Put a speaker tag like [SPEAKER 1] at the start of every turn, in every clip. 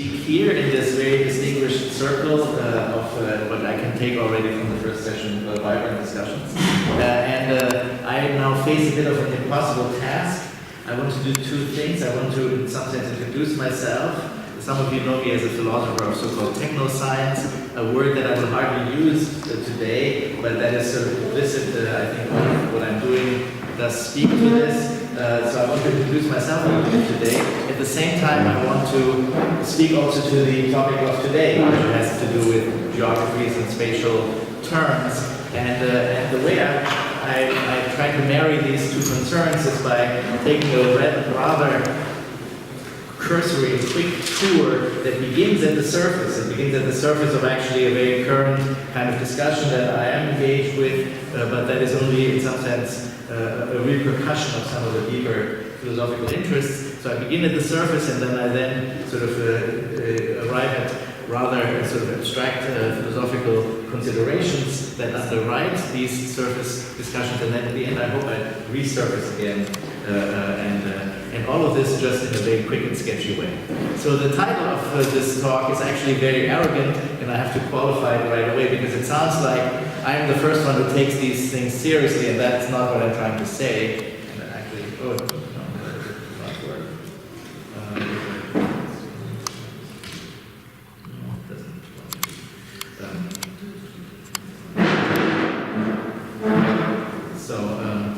[SPEAKER 1] speak here in this very distinguished circle of what I can take already from the first session, vibrant discussions. I now face a bit of an impossible task. I want to do two things. I want to, in some sense, introduce myself. Some of you know me as a philosopher of so-called technoscience, a word that I will hardly use today, but that is sort of implicit, I think, what I'm doing does speak to this. So I want to introduce myself a little bit today. At the same time, I want to speak also to the topic of today, which has to do with geographies and spatial terms. And the way I try to marry these two concerns is by taking a rather cursory, quick tour that begins at the surface. It begins at the surface of actually a very current kind of discussion that I am engaged with, but that is only, in some sense, a repercussion of some of the deeper philosophical interests. So I begin at the surface, and then I sort of arrive at rather sort of abstract philosophical considerations that underwrite these surface discussions, and then at the end I hope I resurface again, and all of this just in a very quick and sketchy way. So the title of this talk is actually very arrogant, and I have to qualify it right away because it sounds like I am the first one who takes these things seriously, and that's not what I'm trying to say. And actually, oh, no, that does not work. No, it doesn't work.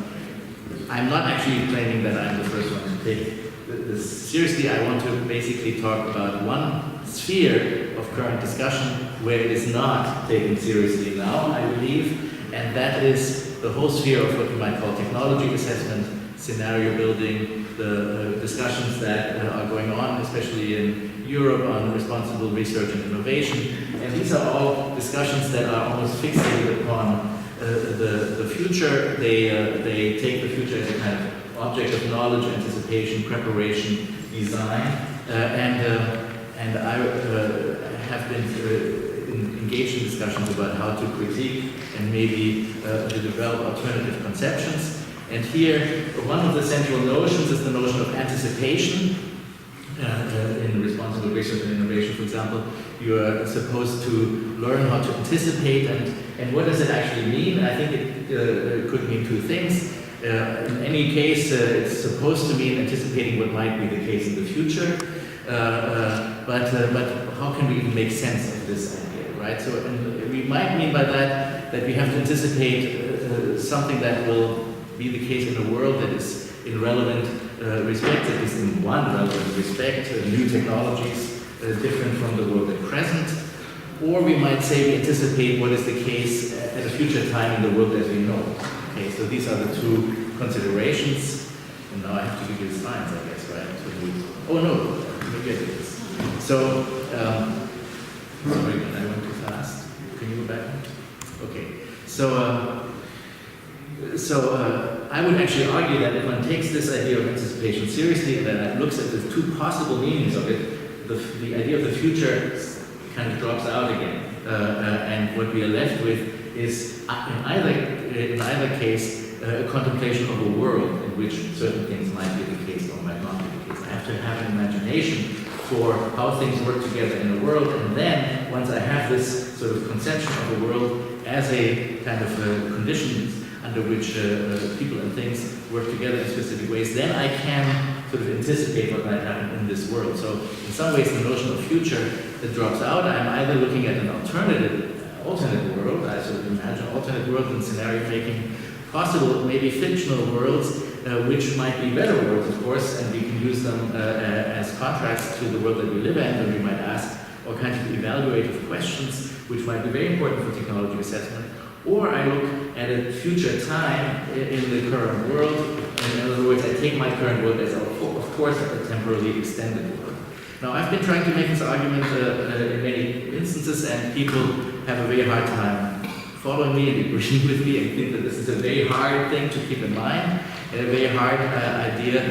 [SPEAKER 1] I'm not actually claiming that I'm the first one to take this seriously. I want to basically talk about one sphere of current discussion where it is not taken seriously now, I believe, and that is the whole sphere of what we might call technology assessment, scenario building, the discussions that are going on, especially in Europe, on responsible research and innovation. And these are all discussions that are almost fixated upon the future. They take the future as a kind of object of knowledge, anticipation, preparation, design, and I have been engaged in discussions about how to critique and maybe to develop alternative conceptions. And here, one of the central notions is the notion of anticipation. In responsible research and innovation, for example, you are supposed to learn how to anticipate, and what does it actually mean? I think it could mean two things. In any case, it's supposed to mean anticipating what might be the case in the future, but how can we even make sense of this idea, right? So we might mean by that we have to anticipate something that will be the case in a world that is in relevant respect, at least in one relevant respect, new technologies different from the world at present. Or we might say we anticipate what is the case at a future time in the world as we know it. Okay, so these are the two considerations. And now I have to give you the slides, I guess, right? Oh no, maybe I did this. So, sorry, I went too fast. Can you go back? Okay, so I would actually argue that if one takes this idea of anticipation seriously and then looks at the two possible meanings of it, the idea of the future kind of drops out again. And what we are left with is, in either case, a contemplation of a world in which certain things might be the case or might not be the case. I have to have an imagination for how things work together in the world, and then once I have this sort of conception of the world as a kind of conditions under which people and things work together in specific ways, then I can sort of anticipate what might happen in this world. So in some ways the notion of future that drops out. I'm either looking at an alternate world, I sort of imagine alternate world and scenario making, possible maybe fictional worlds, which might be better worlds, of course, and we can use them as contrasts to the world that we live in, and we might ask all kinds of evaluative questions, which might be very important for technology assessment. Or I look at a future time in the current world, and in other words, I take my current world as, of course, a temporally extended world. Now, I've been trying to make this argument in many instances, and people have a very hard time following me and agreeing with me and think that this is a very hard thing to keep in mind, and a very hard idea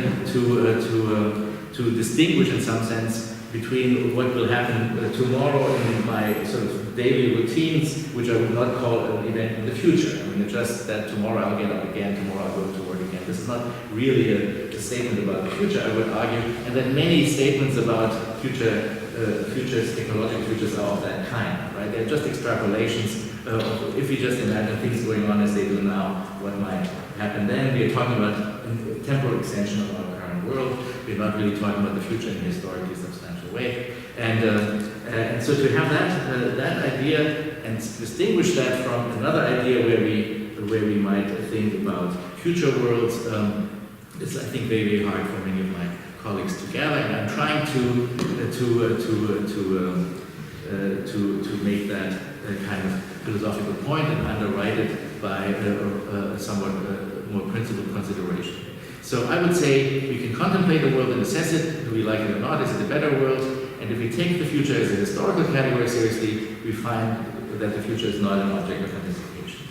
[SPEAKER 1] to distinguish in some sense between what will happen tomorrow in my sort of daily routines, which I would not call an event in the future. I mean, it's just that tomorrow I'll get up again, tomorrow I'll go to work again. This is not really a statement about the future, I would argue, and that many statements about future futures, technological futures are of that kind, right? They're just extrapolations of if we just imagine things going on as they do now, what might happen then. We are talking about a temporal extension of our current world. We're not really talking about the future in a historically substantial way. And so to have that idea and distinguish that from another idea where we might think about future worlds is, I think, very, very hard for many of my colleagues to gather. And I'm trying to make that kind of philosophical point and underwrite it by a somewhat more principled consideration. So I would say we can contemplate the world and assess it. Do we like it or not? Is it a better world? And if we take the future as a historical category seriously, we find that the future is not an object of anticipation.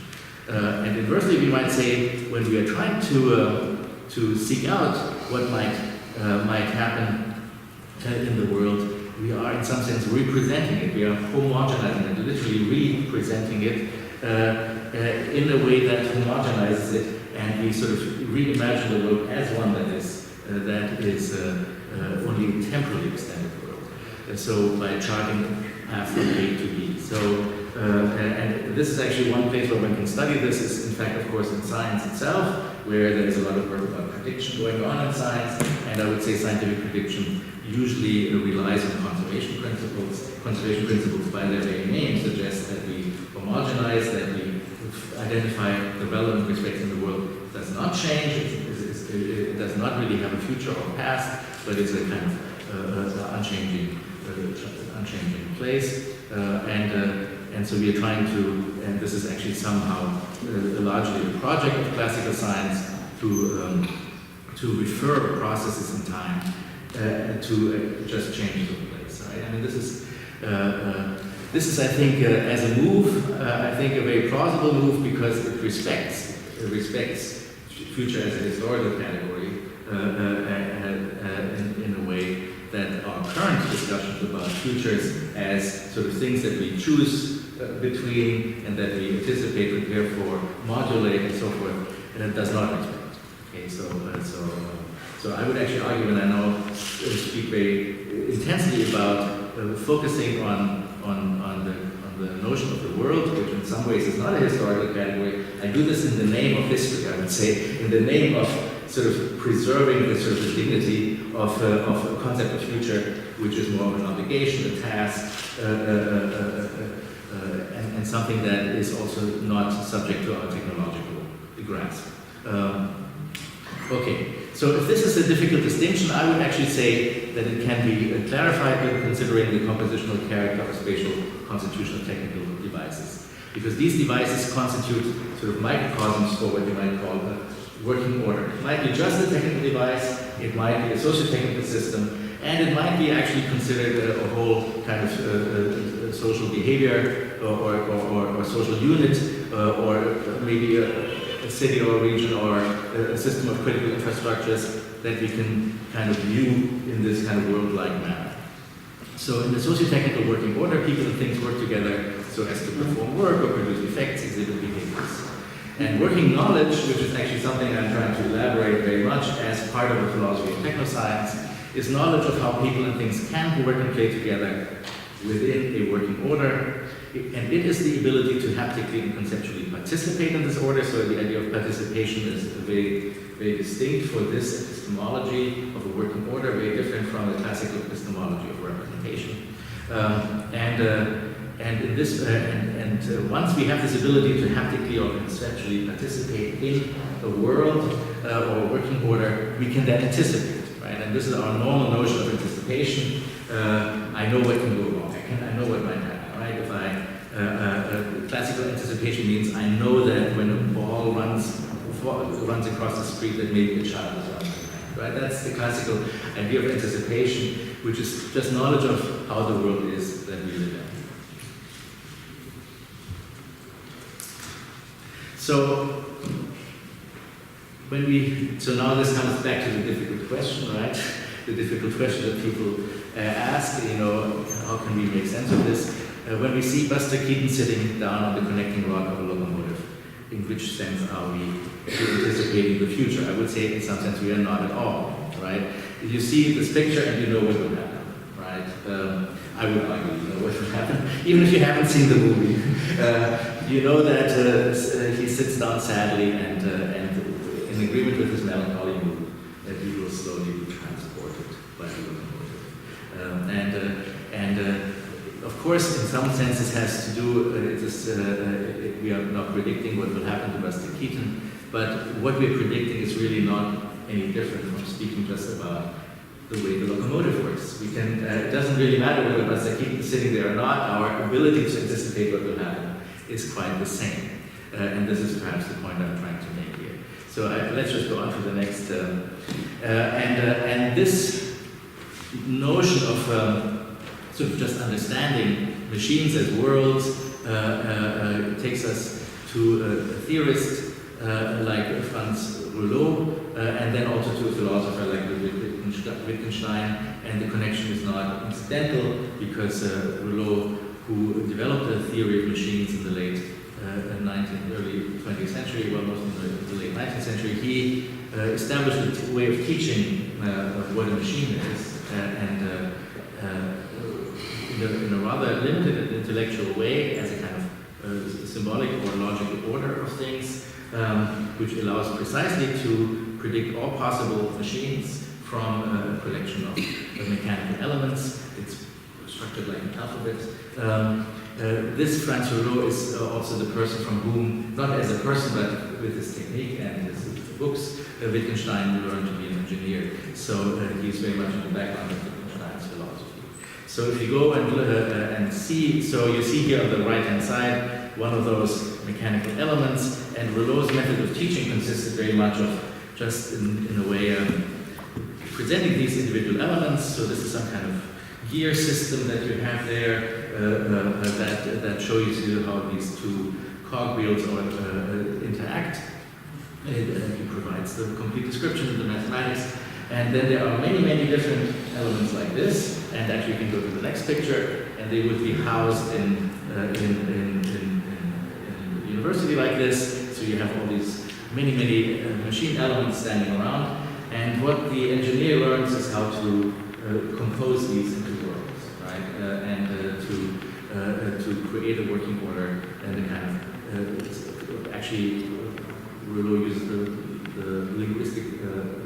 [SPEAKER 1] And inversely, we might say when we are trying to seek out what might happen in the world, we are in some sense representing it. We are homogenizing it, literally representing it in a way that homogenizes it, and we sort of reimagine the world as one that is only a temporally extended world. So by charting path from A to B. So and this is actually one place where one can study this is, in fact, of course, in science itself, where there is a lot of work about prediction going on in science, and I would say scientific prediction usually relies on conservation principles. Conservation principles, by their very name, suggest that we homogenize, that we identify the relevant respects in the world. It does not change, it does not really have a future or past, but it's a kind of unchanging place. And so we are trying to, and this is actually somehow largely a project of classical science, to refer processes in time to just changes of place. Right? I mean, this is, I think, as a move, I think a very plausible move because it respects future as a historical category in a way that our current discussions about futures as sort of things that we choose between and that we anticipate, prepare for, modulate, and so forth, and it does not respect. Okay, so I would actually argue, and I know speak very intensely about focusing on the notion of the world, which in some ways is not a historical category. I do this in the name of history, I would say, in the name of sort of preserving the sort of dignity of a concept of future, which is more of an obligation, a task, and something that is also not subject to our technological grasp. Okay, so if this is a difficult distinction, I would actually say that it can be clarified when considering the compositional character of spatial constitutional technical devices. Because these devices constitute sort of microcosms for what you might call a working order. It might be just a technical device, it might be a socio-technical system, and it might be actually considered a whole kind of social behavior or social unit, or maybe a city or a region or a system of critical infrastructures that we can kind of view in this kind of world-like manner. So in the socio-technical working order, people and things work together so as to perform work or produce effects, exhibit behaviors. And working knowledge, which is actually something I'm trying to elaborate very much as part of the philosophy of technoscience, is knowledge of how people and things can work and play together within a working order. And it is the ability to haptically and conceptually participate in this order. So the idea of participation is very, very distinct for this epistemology of a working order, very different from the classical epistemology of representation. And in this, once we have this ability to haptically or conceptually participate in a world or a working order, we can then anticipate, right? And this is our normal notion of anticipation. I know what can go wrong. I know what might happen, right? If classical anticipation means I know that when a ball runs across the street, that maybe a child is running behind, right? That's the classical idea of anticipation, which is just knowledge of how the world is that we live in. So now this comes back to the difficult question, right? The difficult question that people ask, how can we make sense of this? When we see Buster Keaton sitting down on the connecting rod of a locomotive, in which sense are we anticipating the future? I would say in some sense we are not at all, right? You see this picture and you know what will happen, right? I would argue, you know what would happen, even if you haven't seen the movie. You know that he sits down sadly and in agreement with his melancholy mood, that he will slowly be transported by the locomotive. Of course, in some sense, this has to do, we are not predicting what will happen to Buster Keaton, but what we're predicting is really not any different from speaking just about the way the locomotive works. We can, it doesn't really matter whether Buster Keaton is sitting there or not, our ability to anticipate what will happen is quite the same. And this is perhaps the point I'm trying to make here. So let's just go on to the next. And this notion of sort of just understanding machines as worlds takes us to a theorist like Franz Rouleau, and then also to a philosopher like Wittgenstein, and the connection is not incidental because Rouleau, who developed a theory of machines in the late 19th, early 20th century, well, mostly in the late 19th century, he established a way of teaching what a machine is, and in a rather limited intellectual way, as a kind of symbolic or logical order of things, which allows precisely to predict all possible machines from a collection of mechanical elements. It's structured like an alphabet. This Franz Rouleau is also the person from whom, not as a person, but with his technique and his books, Wittgenstein learned to be an engineer. So he's very much in the background of Wittgenstein's philosophy. So if you go and see, so you see here on the right-hand side one of those mechanical elements, and Rouleau's method of teaching consisted very much of just in a way presenting these individual elements. So this is some kind of gear system that you have there that shows you how these two cogwheels interact. It provides the complete description of the mathematics. And then there are many, many different elements like this. And actually, you can go to the next picture, and they would be housed in a university like this. So you have all these many, many machine elements standing around. And what the engineer learns is how to compose these into worlds, right? And to create a working order and a kind of actually Rouleau uses the linguistic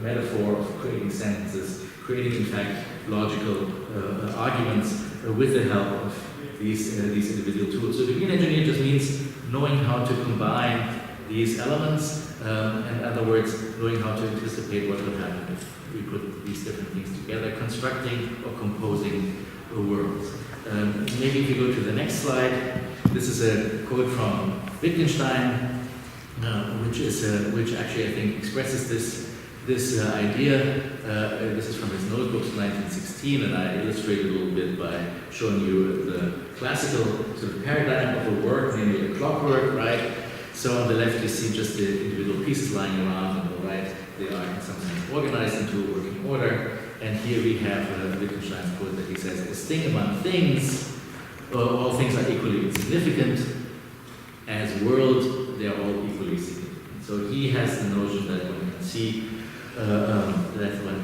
[SPEAKER 1] metaphor of creating sentences, creating in fact logical arguments with the help of these individual tools. So to be an engineer just means knowing how to combine these elements. In other words, knowing how to anticipate what will happen if we put these different things together, constructing or composing a world. Maybe if you go to the next slide, this is a quote from Wittgenstein, which actually I think expresses this idea. This is from his notebooks from 1916, and I illustrated a little bit by showing you the classical sort of paradigm of a work, namely a clockwork, right? So on the left you see just the individual pieces lying around, on the right they are in some sense organized into a working order. And here we have Wittgenstein's quote that he says, "As thing among things, all things are equally insignificant. As world, they are all equally significant." So he has the notion that one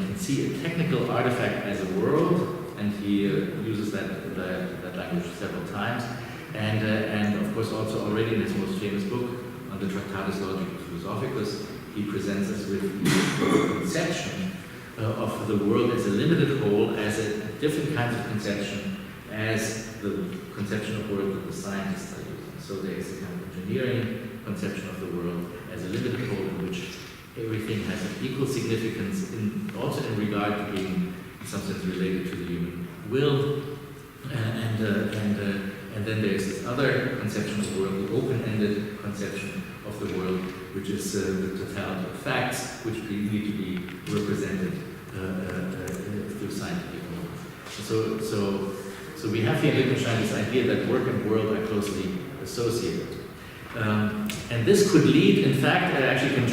[SPEAKER 1] can see a technical artifact as a world, and he uses that language several times. And of course also already in his most famous book on the Tractatus Logica Philosophicus, he presents us with the conception of the world as a limited whole, as a different kind of conception as the conception of world that the scientists are using. So there is a kind of engineering conception of the world as a limited whole in which everything has an equal significance, also in regard to being in some sense related to the human will. And then there's this other conception of the world, the open-ended conception of the world, which is the totality of facts, which need to be represented through scientific modes. So we have here in Wittgenstein this idea that work and world are closely associated. And this could lead, in fact, I actually can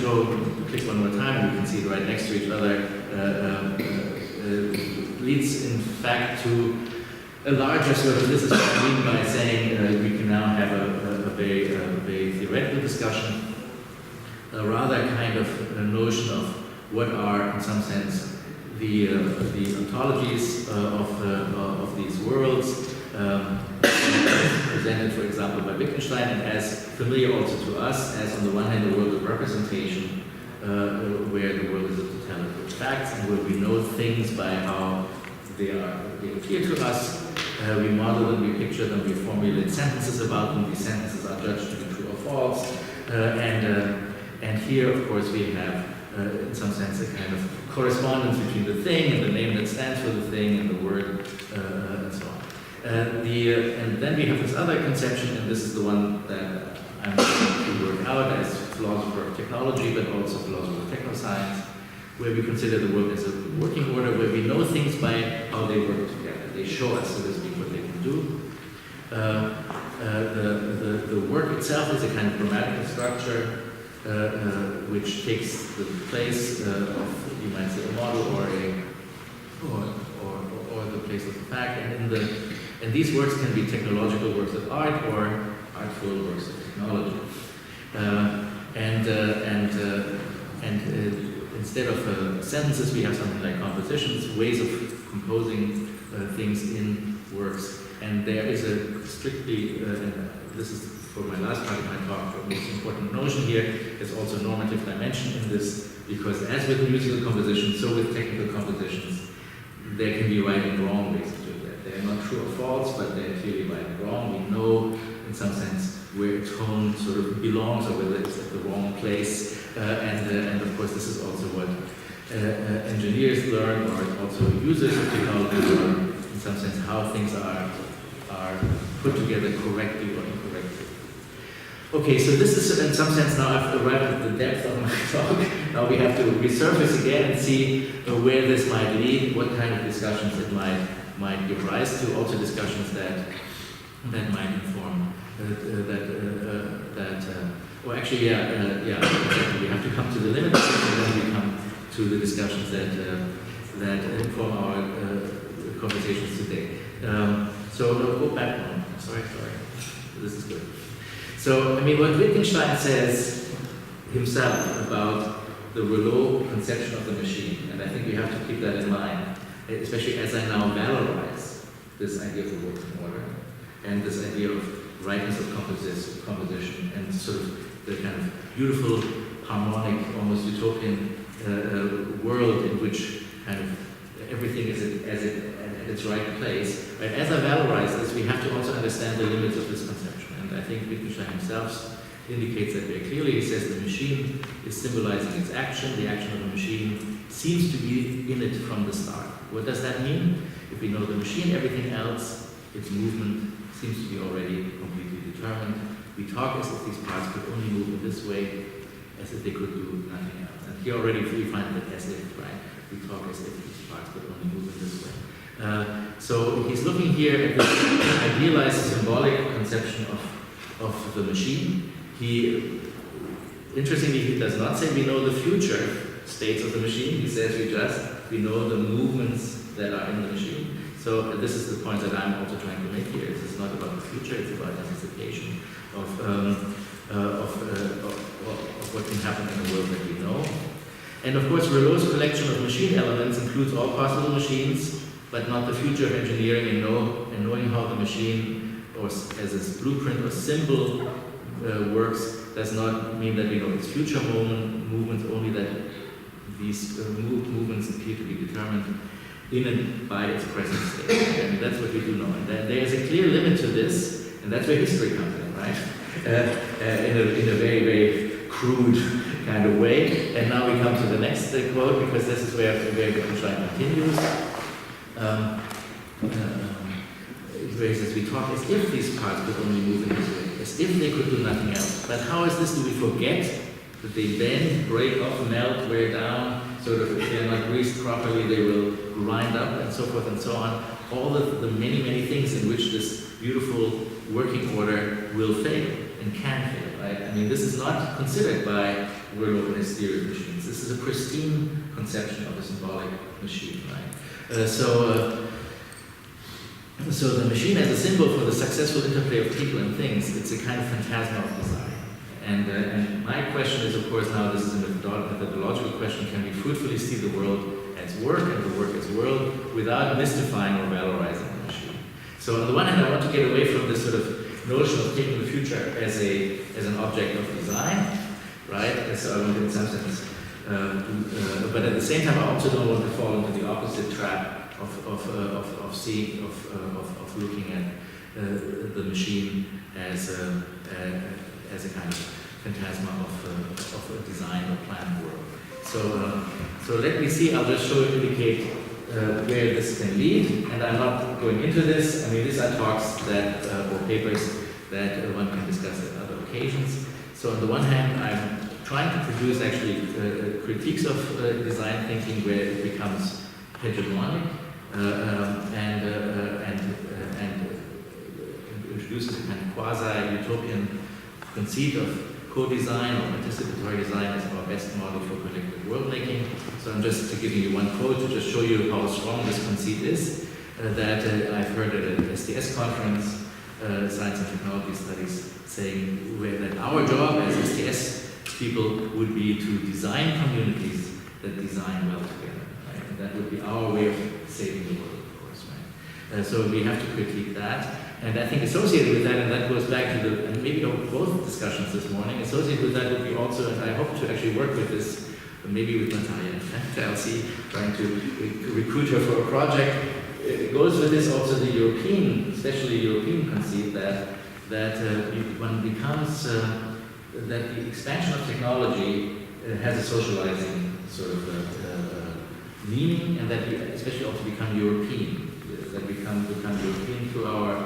[SPEAKER 1] click one more time, and we can see it right next to each other, leads in fact to a larger sort of, this is what I mean by saying we can now have a very theoretical discussion, a rather kind of a notion of what are, in some sense, ontologies of these worlds, presented, for example, by Wittgenstein, and as familiar also to us as, on the one hand, the world of representation, where the world is a totality of facts, and where we know things by how they appear to us. We model them, we picture them, we formulate sentences about them. These sentences are judged to be true or false. And here, of course, we have, in some sense, a kind of correspondence between the thing and the name that stands for the thing and the word, and so on. And then we have this other conception, and this is the one that I'm going to work out as philosopher of technology, but also philosopher of technoscience, where we consider the world as a working order, where we know things by how they work together. They show us, so to speak, what they can do. The work itself is a kind of grammatical structure, which takes the place of, you might say, a model or the place of the fact. And these works can be technological works of art or artful works of technology. Instead of sentences, we have something like compositions, ways of composing things in works. And there is a strictly, this is for my last part of my talk, the most important notion here, there's also a normative dimension in this, because as with musical composition, so with technical compositions, there can be right and wrong ways to do that. They're not true or false, but they're clearly right and wrong. We know, in some sense, where a tone sort of belongs or whether it's at the wrong place. And of course, this is also what engineers learn, or also users of technology learn, in some sense, how things are put together correctly or incorrectly. Okay, so this is, in some sense, now I've arrived at the depth of my talk. Now we have to resurface again and see where this might lead, what kind of discussions it might give rise to, also discussions that might inform we have to come to the limits, and then we come to the discussions that inform our conversations today. So no, go back one. Sorry. This is good. So, I mean, what Wittgenstein says himself about the Rouleau conception of the machine, and I think we have to keep that in mind, especially as I now valorize this idea of the working order and this idea of rightness of composition and sort of the kind of beautiful, harmonic, almost utopian world in which kind of everything is at its right place. Right? As I valorize this, we have to also understand the limits of this conception. And I think Wittgenstein himself indicates that very clearly. He says the machine is symbolizing its action. The action of the machine seems to be in it from the start. What does that mean? If we know the machine, everything else, its movement, seems to be already completely determined. We talk as if these parts could only move in this way, as if they could do nothing else. And here already we find that as if, right? We talk as if these parts could only move in this way. So he's looking here at this idealized symbolic conception of the machine. Interestingly, he does not say we know the future states of the machine. He says we know the movements that are in the machine. So this is the point that I'm also trying to make here. This is not about the future, it's about anticipation of what can happen in the world that we know. And of course, Rouleau's collection of machine elements includes all possible machines, but not the future of engineering, and knowing how the machine, or as its blueprint or symbol, works does not mean that we know its future movements, only that these movements appear to be determined in and by its present state. I mean, that's what we do know. And there is a clear limit to this, and that's where history comes in, right? In a very, very crude kind of way. And now we come to the next quote, because this is where Wittgenstein continues. Where he says, we talk as if these parts could only move in this way, as if they could do nothing else. But how is this? Do we forget that they bend, break off, melt, wear down, sort of, if they're not greased properly, they will grind up, and so forth and so on. All the many, many things in which this beautiful working order will fail and can fail, right? I mean, this is not considered by Rouleau and his theory of machines. This is a pristine conception of a symbolic machine, right? So the machine as a symbol for the successful interplay of people and things, it's a kind of phantasma of design. And my question is, of course, now this is a methodological question: can we fruitfully see the world as work and the work as world without mystifying or valorizing the machine. So on the one hand, I want to get away from this sort of notion of taking the future as an object of design, right? So I want in some sense, but at the same time, I also don't want to fall into the opposite trap of seeing, of looking at the machine as a kind of phantasma of a design or planned world. So let me see. I'll just indicate where this can lead, and I'm not going into this. I mean, these are talks that or papers that one can discuss at other occasions. So on the one hand, I'm trying to produce actually critiques of design thinking where it becomes hegemonic and introduces a kind of quasi-utopian conceit of co-design or participatory design as our best model for collective world-making. So I'm just giving you one quote to just show you how strong this conceit is that I've heard at an STS conference, Science and Technology Studies, saying that our job as STS people would be to design communities that design well together. Right? And that would be our way of saving the world, of course. Right? So we have to critique that. And I think associated with that, and that goes back to and maybe both discussions this morning, associated with that would be also, and I hope to actually work with this, maybe with Natalia at LC, trying to recruit her for a project. It goes with this also the European, especially European conceit that one becomes, that the expansion of technology has a socializing sort of meaning, and that we especially also become European, that we become European through our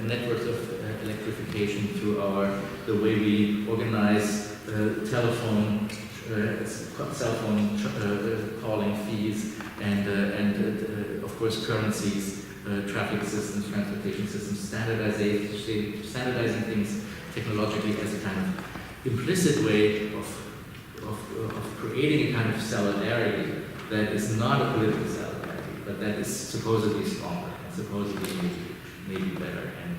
[SPEAKER 1] networks of electrification, through the way we organize telephone, cell phone calling fees, and of course currencies, traffic systems, transportation systems, standardizing things technologically as a kind of implicit way of creating a kind of solidarity that is not a political solidarity, but that is supposedly stronger and supposedly maybe better, and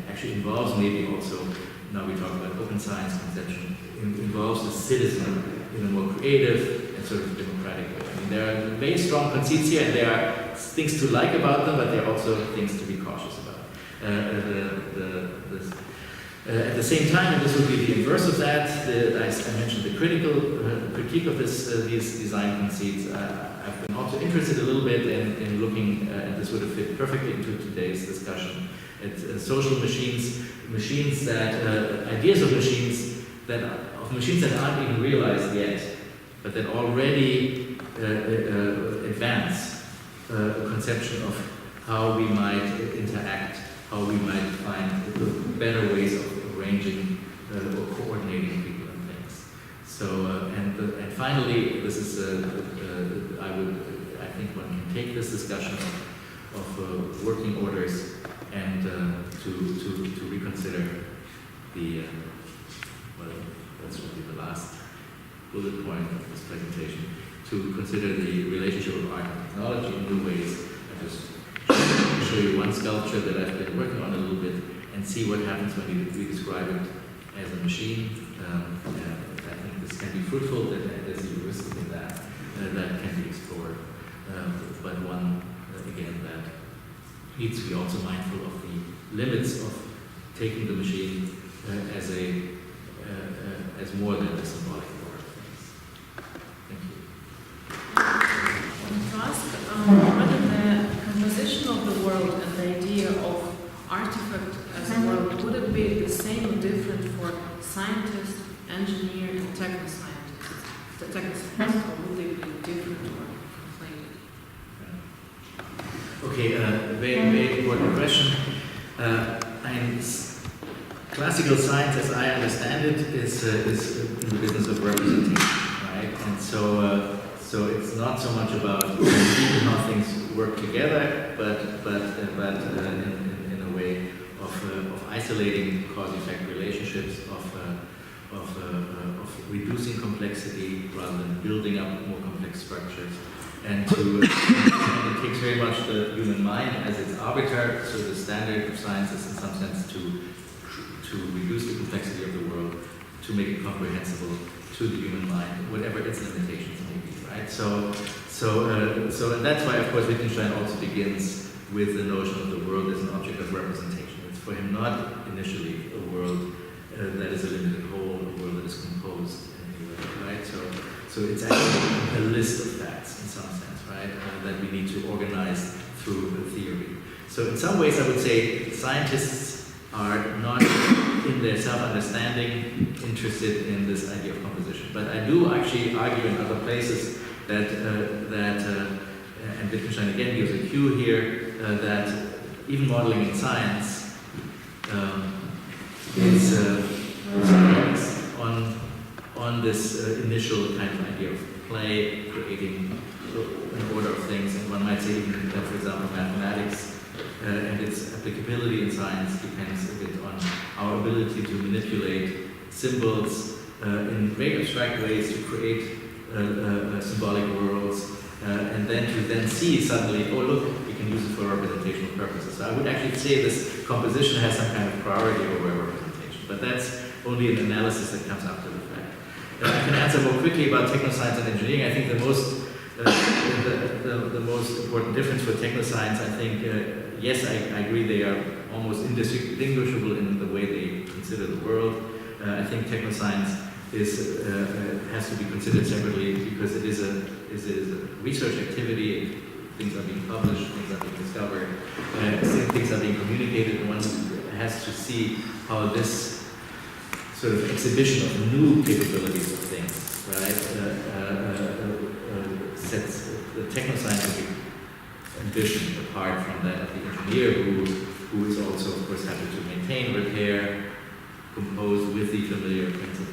[SPEAKER 1] actually involves maybe also, now we talk about open science conception, involves the citizen in a more creative and sort of democratic way. I mean, there are very strong conceits here, and there are things to like about them, but there are also things to be cautious about. At the same time, and this would be the inverse of that, I mentioned the critique of these design conceits. I've been also interested a little bit in looking, and this would have fit perfectly into today's discussion, at social machines that, ideas of machines that aren't even realized yet, but that already advance a conception of how we might interact, how we might find better ways of arranging or coordinating people and things. So, and finally, this is, I think one can take this discussion of working orders and to reconsider the, well, that's really the last bullet point of this presentation, to consider the relationship of art and technology in new ways. I just show you one sculpture that I've been working on a little bit and see what happens when we describe it as a machine. I think this can be fruitful, that there's a heuristic in that can be explored. But one, again, that needs to be also mindful of the limits of taking the machine as more than a symbolic order of things. Thank you.
[SPEAKER 2] I want to ask whether the composition of the world and the idea of artifact as a world, would it be the same or different for scientists, engineer, and technoscientists? The technoscientists, or would they be different or conflated?
[SPEAKER 1] Okay, very, very important question. Classical science, as I understand it, is in the business of representation, right? And so it's not so much about how things work together, but in a way of isolating cause-effect relationships, of reducing complexity rather than building up more complex structures, and it takes very much the human mind as its arbiter. So the standard of science is in some sense to reduce the complexity of the world, to make it comprehensible to the human mind, whatever its limitations may be. right? So that's why, of course, Wittgenstein also begins with the notion of the world as an object of representation. It's for him not initially a world that is a limited whole, a world that is composed in any way, right? So it's actually a list of facts in some sense, right? That we need to organize through a theory. So in some ways, I would say scientists are not, in their self-understanding, interested in this idea of composition. But I do actually argue in other places that, and Wittgenstein again gives a cue here, that even modeling in science is on this initial kind of idea of play, creating an order of things, and one might say even that, for example, mathematics and its applicability in science depends a bit on our ability to manipulate symbols in very abstract ways to create symbolic worlds, and then to see suddenly, oh look, we can use it for representational purposes. So I would actually say this composition has some kind of priority over representation, but that's only an analysis that comes after the fact. I can answer more quickly about technoscience and engineering. I think the most important difference for technoscience, I think, yes, I agree they are almost indistinguishable in the way they consider the world. I think technoscience has to be considered separately because it is a research activity. Things are being published, things are being discovered, things are being communicated, and one has to see how this sort of exhibition of new capabilities of things, right, sets the technoscientific ambition apart from that of the engineer who is also, of course, happy to maintain, repair, compose with the familiar principles.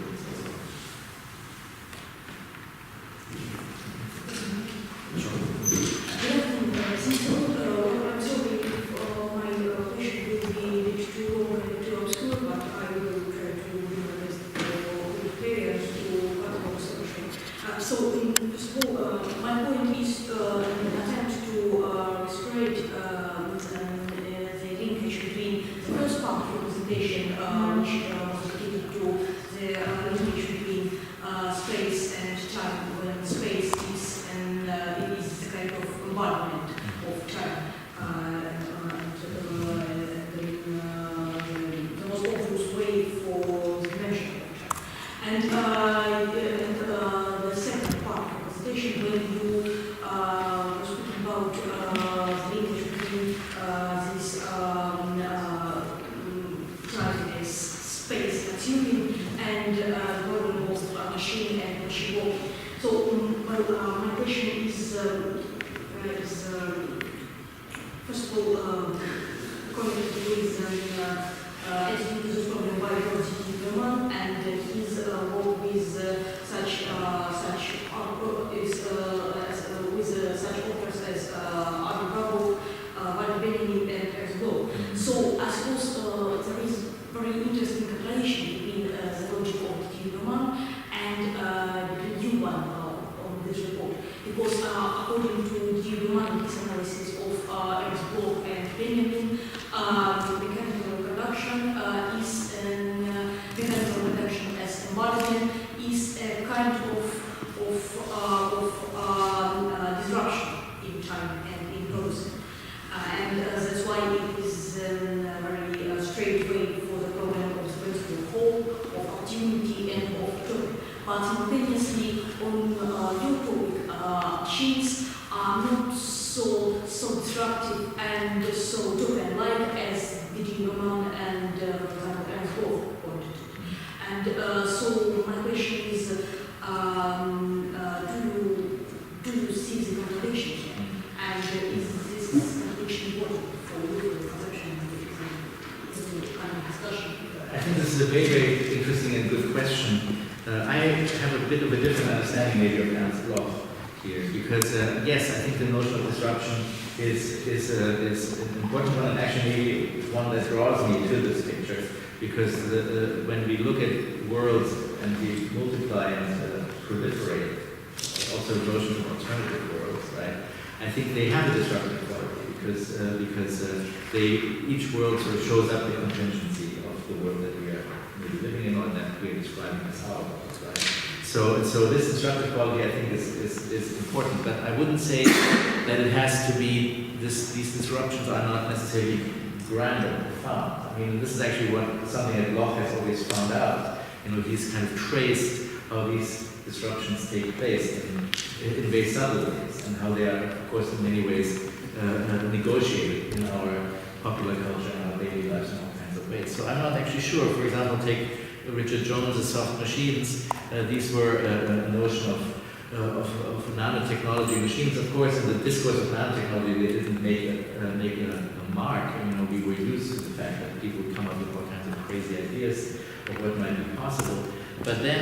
[SPEAKER 1] Because when we look at worlds and we multiply and proliferate, also notion of alternative worlds, right? I think they have a disruptive quality because each world sort of shows up the contingency of the world that we are maybe living in or that we are describing as our world, right? So this instructive quality, I think, is important, but I wouldn't say that it has to be, these disruptions are not necessarily grand or profound. I mean, this is actually something that Locke has always found out. He's kind of traced how these disruptions take place in very subtle ways, and how they are, of course, in many ways negotiated in our popular culture and our daily lives in all kinds of ways. So I'm not actually sure. For example, take Richard Jones's soft machines. These were a notion of nanotechnology machines. Of course, in the discourse of nanotechnology, they didn't make a mark. We were used to the fact that people would come up with all kinds of crazy ideas of what might be possible. But then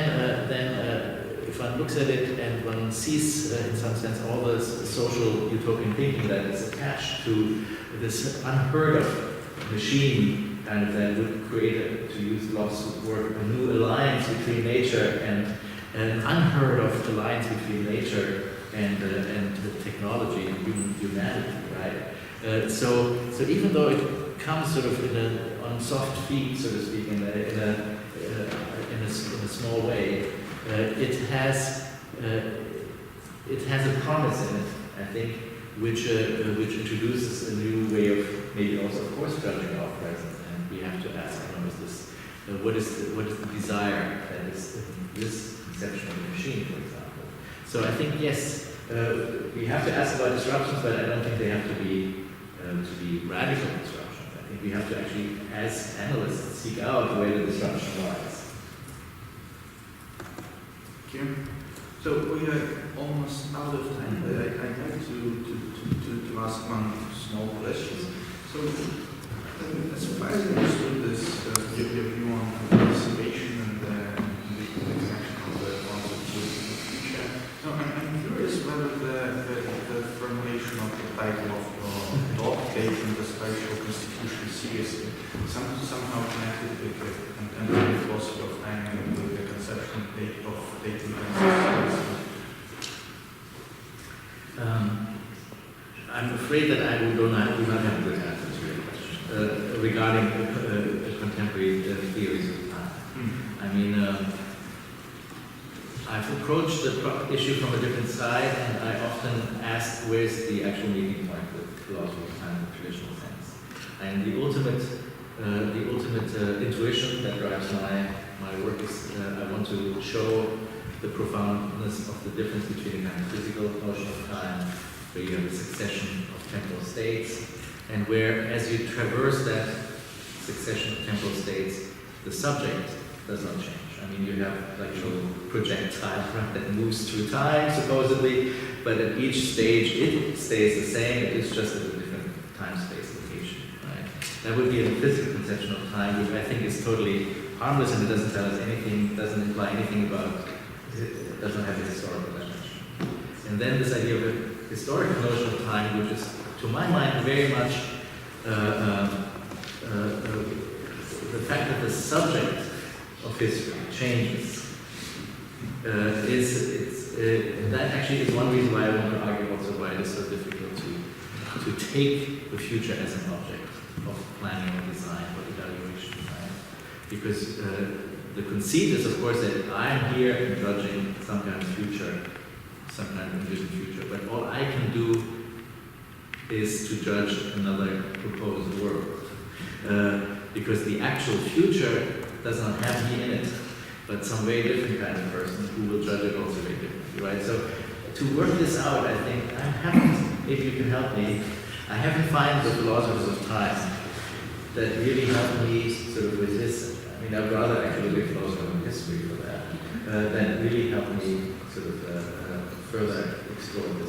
[SPEAKER 1] if one looks at it and one sees, in some sense, all the social utopian thinking that is attached to this unheard of machine, kind of that would create, to use Locke's word, a new alliance between nature and an unheard of alliance between nature and technology and humanity, right? So even though it comes sort of on soft feet, so to speak, in a small way, it has a promise in it, I think, which introduces a new way of maybe also, of course, judging our present. And we have to ask, what is the desire that is in this conception of the machine, for example? So I think yes, we have to ask about disruptions, but I don't think they have to be radical disruptions. I think we have to actually, as analysts, seek out where the disruption lies.
[SPEAKER 3] Thank you. So we are almost out of time, but I'd like to ask one small question. So as far as I understood this, your view on participation and the connection of the concept to the future. So I'm curious whether the formulation of the title of your talk, taking the spatial constitution seriously, somehow connected with the contemporary philosophy of time and with the conception of taking things seriously.
[SPEAKER 1] I'm afraid that I do not have a good answer to your question regarding contemporary theories of time. I mean, I've approached the issue from a different side, and I often ask where's the actual meeting point with philosophy of time in the traditional sense. And the ultimate intuition that drives my work is I want to show the profoundness of the difference between a kind of physical notion of time, where you have a succession of temporal states, and where, as you traverse that succession of temporal states, the subject does not change. I mean, you have like a little projectile, right, that moves through time, supposedly, but at each stage it stays the same, it is just at a different time-space location, right? That would be a physical conception of time, which I think is totally harmless, and it doesn't tell us anything, doesn't imply anything about, it doesn't have a historical dimension. And then this idea of a historical notion of time, which is, to my mind, very much the fact that the subject of history changes. That actually is one reason why I want to argue also why it is so difficult to take the future as an object of planning or design or evaluation, right? Because the conceit is, of course, that I'm here and judging some kind of future, some kind of envisioned future, but all I can do is to judge another proposed world. Because the actual future does not have me in it, but some very different kind of person who will judge it also very differently, right? So to work this out, I think, if you can help me, I haven't found the philosophers of time that really help me sort of with this. I mean, I'd rather actually be a philosopher of history for that, that really help me sort of further explore this.